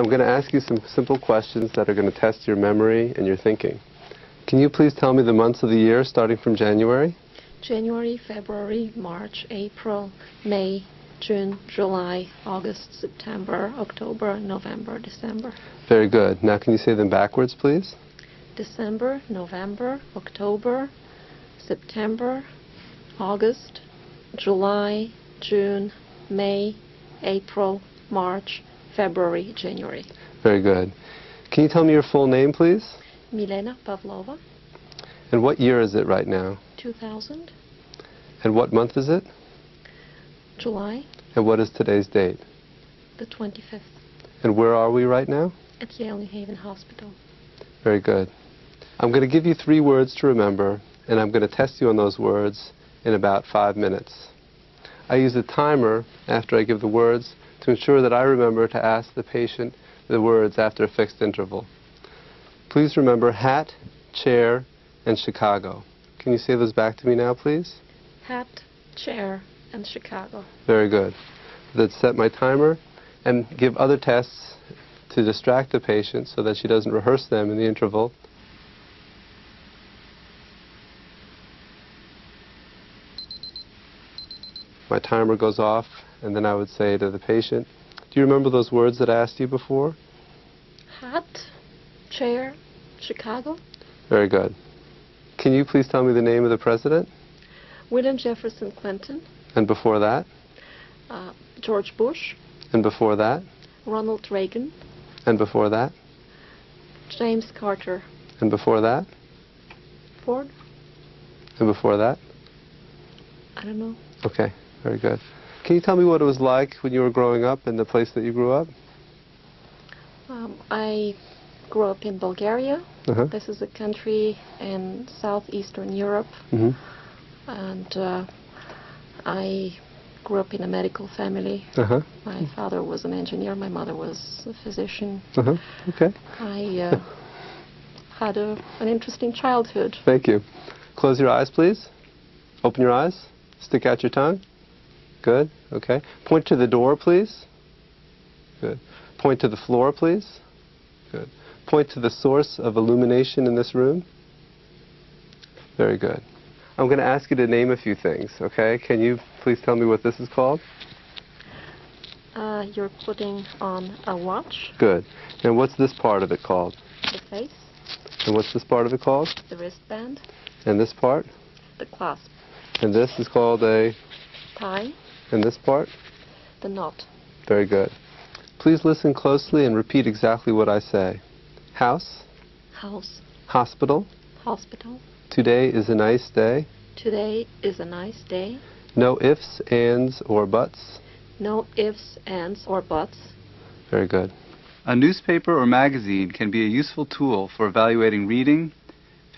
I'm going to ask you some simple questions that are going to test your memory and your thinking. Can you please tell me the months of the year starting from January? January, February, March, April, May, June, July, August, September, October, November, December. Very good. Now can you say them backwards, please? December, November, October, September, August, July, June, May, April, March, February, January. Very good. Can you tell me your full name, please? Milena Pavlova. And what year is it right now? 2000. And what month is it? July. And what is today's date? The 25th. And where are we right now? At Yale New Haven Hospital. Very good. I'm going to give you 3 words to remember, and I'm going to test you on those words in about 5 minutes. I use a timer after I give the words to ensure that I remember to ask the patient the words after a fixed interval. Please remember hat, chair, and Chicago. Can you say those back to me now, please? Hat, chair, and Chicago. Very good. Let's set my timer and give other tests to distract the patient so that she doesn't rehearse them in the interval. My timer goes off, and then I would say to the patient, do you remember those words that I asked you before? Hat, chair, Chicago. Very good. Can you please tell me the name of the president? William Jefferson Clinton. And before that? George Bush. And before that? Ronald Reagan. And before that? James Carter. And before that? Ford. And before that? I don't know. Okay, very good. Can you tell me what it was like when you were growing up in the place that you grew up? I grew up in Bulgaria. This is a country in southeastern Europe. And I grew up in a medical family. My father was an engineer, my mother was a physician. Okay. I had an interesting childhood. Thank you. Close your eyes, please. Open your eyes. Stick out your tongue. Good. Okay. Point to the door, please. Good. Point to the floor, please. Good. Point to the source of illumination in this room. Very good. I'm going to ask you to name a few things, okay? Can you please tell me what this is called? You're putting on a watch. Good. And what's this part of it called? The face. And what's this part of it called? The wristband. And this part? The clasp. And this is called a? Tie. And this part? The knot. Very good. Please listen closely and repeat exactly what I say. House. House. Hospital. Hospital. Today is a nice day. Today is a nice day. No ifs, ands, or buts. No ifs, ands, or buts. Very good. A newspaper or magazine can be a useful tool for evaluating reading,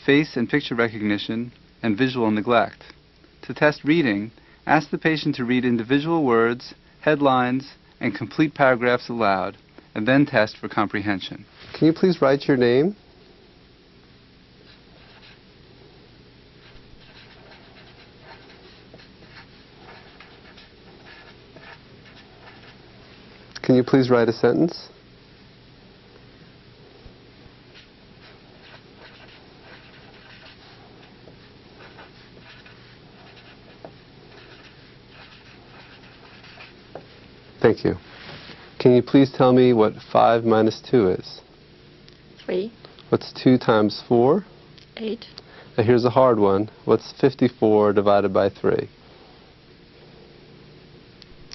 face and picture recognition, and visual neglect. To test reading, ask the patient to read individual words, headlines, and complete paragraphs aloud, and then test for comprehension. Can you please write your name? Can you please write a sentence? Thank you. Can you please tell me what 5 minus 2 is? 3. What's 2 times 4? 8. Now here's a hard one. What's 54 divided by 3?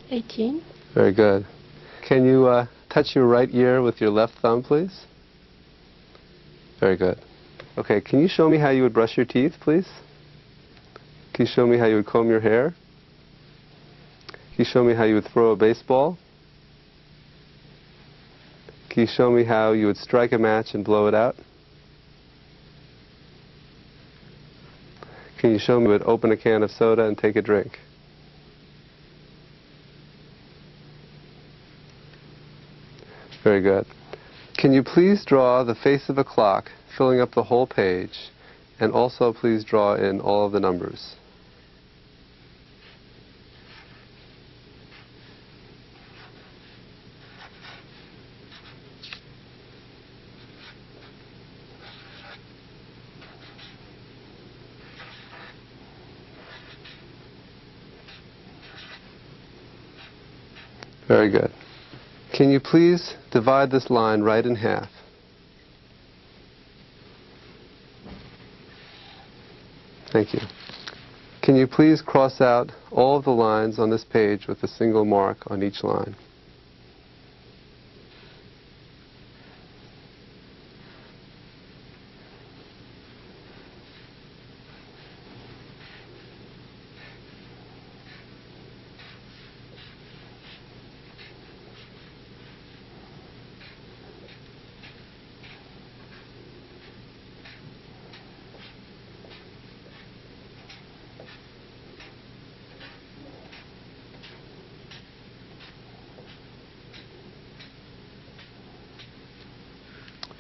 18. Very good. Can you touch your right ear with your left thumb, please? Very good. Okay, can you show me how you would brush your teeth, please? Can you show me how you would comb your hair? Can you show me how you would throw a baseball? Can you show me how you would strike a match and blow it out? Can you show me how you would open a can of soda and take a drink? Very good. Can you please draw the face of a clock, filling up the whole page, and also please draw in all of the numbers? Very good. Can you please divide this line right in half? Thank you. Can you please cross out all of the lines on this page with a single mark on each line?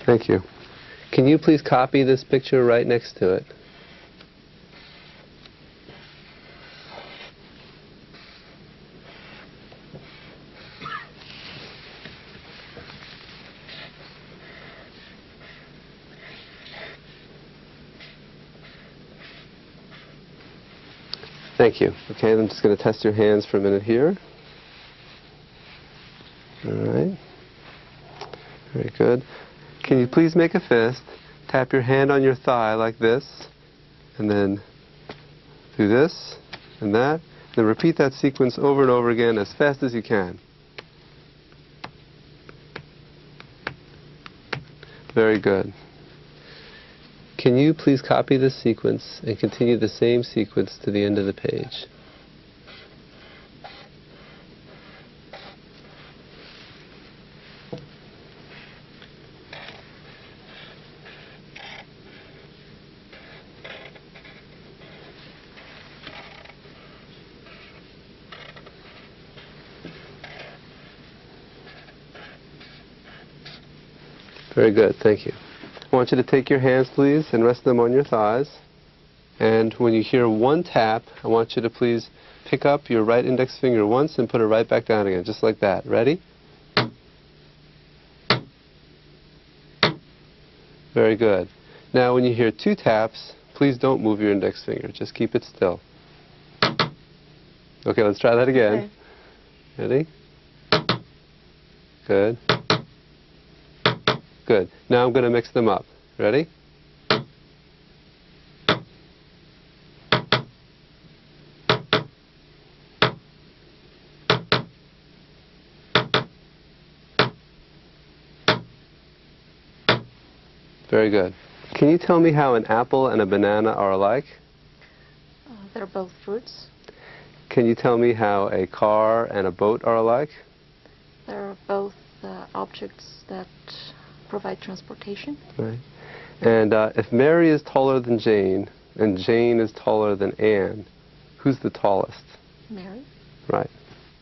Thank you. Can you please copy this picture right next to it? Thank you. Okay, I'm just going to test your hands for a minute here. All right. Very good. Can you please make a fist, tap your hand on your thigh like this, and then do this and that, then repeat that sequence over and over again as fast as you can. Very good. Can you please copy this sequence and continue the same sequence to the end of the page? Very good, thank you. I want you to take your hands, please, and rest them on your thighs. And when you hear one tap, I want you to please pick up your right index finger once and put it right back down again, just like that. Ready? Very good. Now when you hear two taps, please don't move your index finger. Just keep it still. Okay, let's try that again. Okay. Ready? Good. Good. Now I'm going to mix them up. Ready? Very good. Can you tell me how an apple and a banana are alike? They're both fruits. Can you tell me how a car and a boat are alike? They're both objects that provide transportation. Right. And if Mary is taller than Jane and Jane is taller than Anne, who's the tallest? Mary. Right.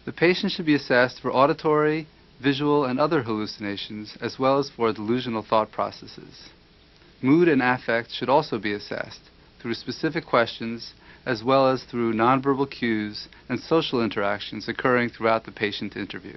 The patient should be assessed for auditory, visual, and other hallucinations, as well as for delusional thought processes. Mood and affect should also be assessed through specific questions, as well as through nonverbal cues and social interactions occurring throughout the patient interview.